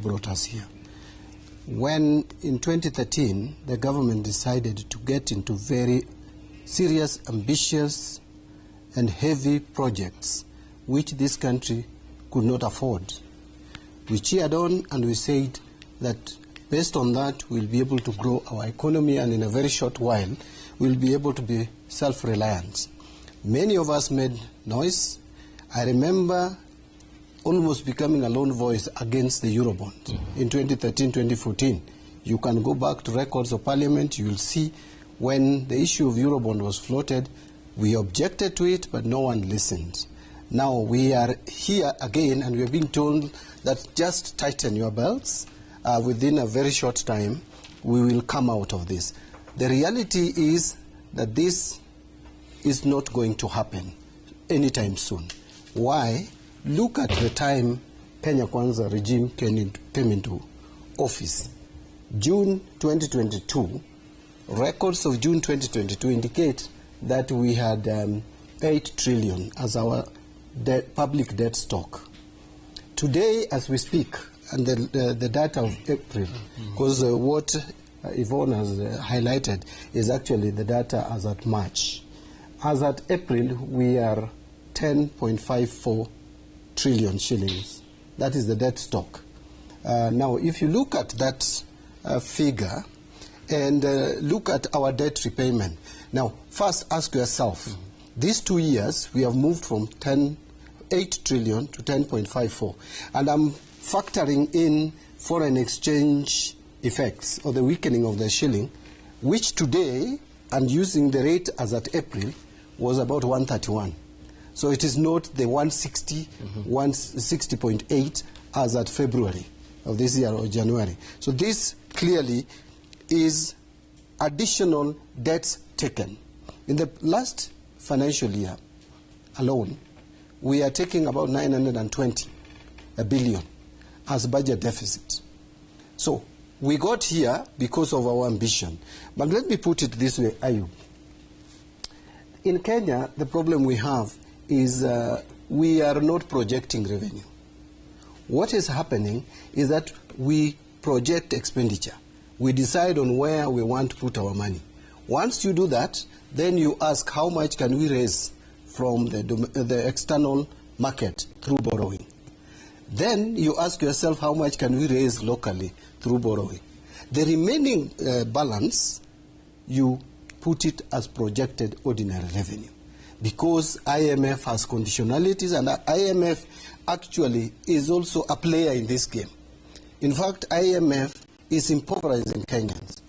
brought us here. When in 2013 the government decided to get into very serious, ambitious and heavy projects which this country could not afford, we cheered on and we said that based on that we'll be able to grow our economy, and in a very short while we'll be able to be self-reliant. Many of us made noise. I remember almost becoming a lone voice against the Eurobond in 2013-2014. You can go back to records of Parliament, you will see when the issue of Eurobond was floated, we objected to it, but no one listened. Now we are here again and we are being told that just tighten your belts. Within a very short time, we will come out of this. The reality is that this is not going to happen anytime soon. Why? Look at the time Kenya Kwanza regime came into office. June 2022, records of June 2022 indicate that we had 8 trillion as our public debt stock. Today, as we speak, and the data of April, because what Yvonne has highlighted is actually the data as at March. As at April, we are 10.54 trillion shillings. That is the debt stock. Now, if you look at that figure and look at our debt repayment, now, first ask yourself, these 2 years, we have moved from 8 trillion to 10.54. And I'm factoring in foreign exchange effects or the weakening of the shilling, which today, and using the rate as at April, was about 131. So it is not the 160, 160.8 as at February of this year or January. So this clearly is additional debts taken. In the last financial year alone, we are taking about 920 billion as budget deficit. So we got here because of our ambition. But let me put it this way, Ayub. In Kenya, the problem we have is we are not projecting revenue. What is happening is that we project expenditure. We decide on where we want to put our money. Once you do that, then you ask how much can we raise from the external market through borrowing. Then you ask yourself how much can we raise locally through borrowing. The remaining balance, you put it as projected ordinary revenue. Because IMF has conditionalities, and IMF actually is also a player in this game. In fact, IMF is impoverizing Kenyans.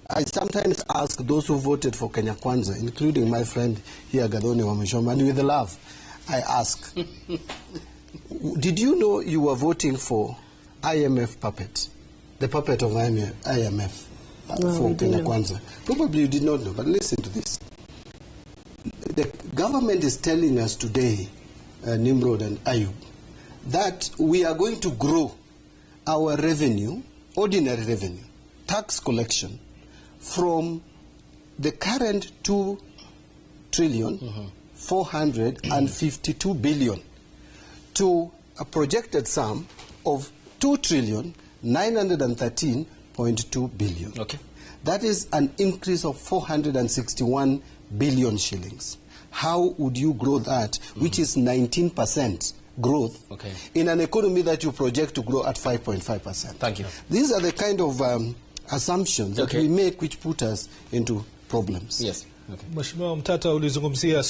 I sometimes ask those who voted for Kenya Kwanza, including my friend here, Gadoni Wamishoma, and with love, I ask, did you know you were voting for IMF puppet, the puppet of IMF for Kenya Kwanza? Probably you did not know, but listen to this. The government is telling us today, Nimrod and Ayub, that we are going to grow our revenue, ordinary revenue, tax collection, from the current 2 trillion 452 billion to a projected sum of 2 trillion 913.2 billion. Okay. That is an increase of 461 billion shillings. How would you grow that, which is 19% growth, in an economy that you project to grow at 5.5%? Thank you. These are the kind of assumptions that we make which put us into problems. Yes. Mheshimiwa Mtata, ulizungumzia